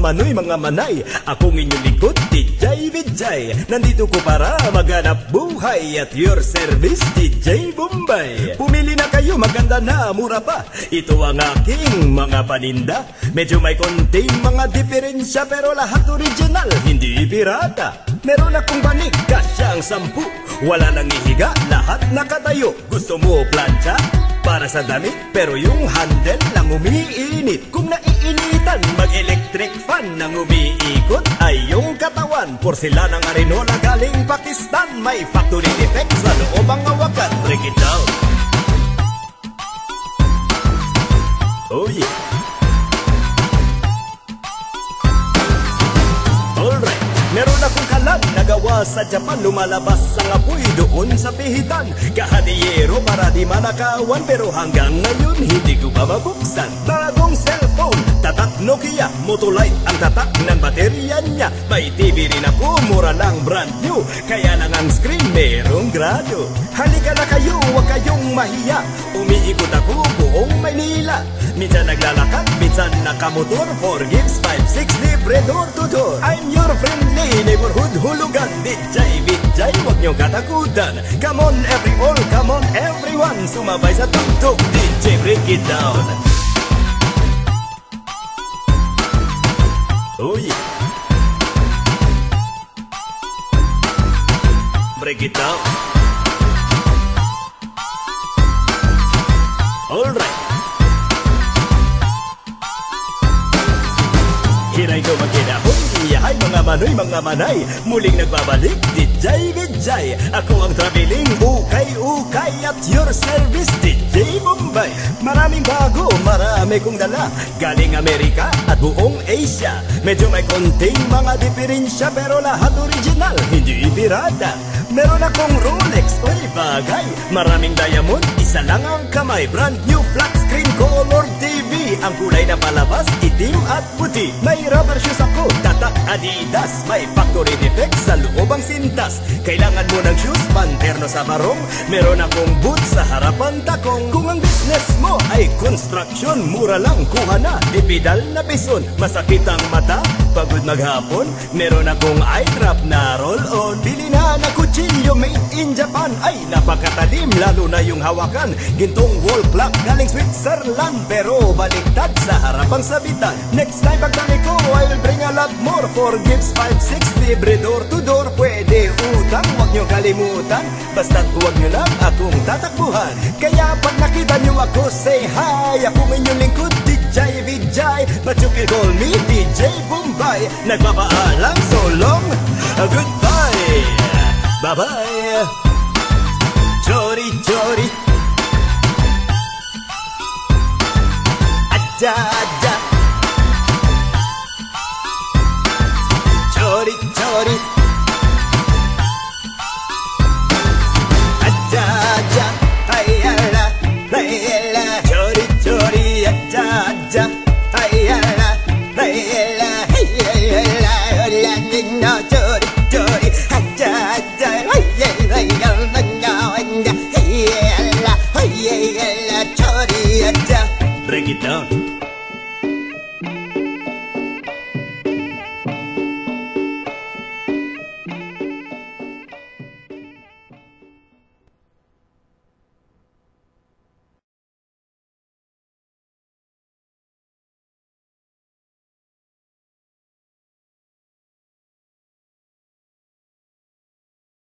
manoy, mga manay. Akong inyong lingkod, DJ Vijay. Nandito ko para maghanap buhay. At your service, DJ Bombay. Pumili na kayo, maganda na, mura pa. Ito ang aking mga paninda. Medyo may konting mga diferensya, pero lahat original, hindi pirata. Meron akong banig, kasyang 10. Wala nang ihiga, lahat nakatayo. Gusto mo plancha? Para sa damit, pero yung handle lang umiinit. Kung naiinitan, mag-electric fan nang umiikot ay yung katawan. Porcelanang Arenola galing Pakistan. May factory defect sa loob ang hawakan. Break it down. Oh yeah. Alright. Meron akong kalan nagawa sa Japan. Lumalabas ang apoy doon sa pihitan. Kahadiyero para di manakawan, pero hanggang ngayon hindi ko pa mabuksan. Bagong cellphone, tatak Nokia, Motolite ang tatak ng baterya niya. May TV rin ako, mura lang, brand new. Kaya lang ang screen merong grado. Halika na kayo, huwag kayong mahiya. Umiikot ako buong Maynila. Minsan naglalakad, minsan nakamotor. 4 gigs, 5, 6, libre door to door. I'm your friendly neighborhood hulugan. DJ Vijay, huwag niyong katakutan. Come on come on everyone. Sumabay sa tugtog, DJ break it down. Oh yeah. Break it down. Alright. Hiray ko magkinahoy, hay mga manoy, mga manay. Muling nagbabalik, DJ Vijay. Ako ang traveling, ukay-ukay. At your service, DJ Bombay. Maraming bago, marami kong dala. Galing Amerika at buong Asia. Medyo may konting mga diferensya, pero lahat original, hindi pirata. Meron akong Rolex, oy bagay. Maraming diamond, isa lang ang kamay. Brand new flat screen color TV. Ang kulay na palabas, itim at puti. May rubber shoes ako, tatak Adidas. May factory defect sa loob ang sintas. Kailangan mo ng shoes, panterno sa barong. Meron akong boots sa harapan takong. Kung ang business mo ay construction, mura lang, kuha na, dipidal na bison. Masakit ang mata, pagod maghapon. Meron akong eye drop na roll-on. Bili na kutsilyo made in Japan. Ay napakatalim, lalo na yung hawakan. Gintong wall clock galing Switzerland, pero baliktad sa harapang sabitan. Next time pagbalik ko, I will bring a lot more. 4 gifts, 5, 6, libre door to door. Pwede utang, huwag nyo kalimutan. Basta't huwag nyo lang akong tatakbuhan. Kaya pag nakita nyo ako, say hi. Akong inyong lingkod, DJ Vijay, but you can call me DJ Bombay. Nagpapaalam, so long, goodbye. Bye-bye. Chori, chori. Aja, aja. Chori, chori. Aja, aja. Ayala, ayala. Chori, chori. Aja, aja. Ayala, ayala. Ayala, ayala. Chori, chori. Aja, aja. Break it down.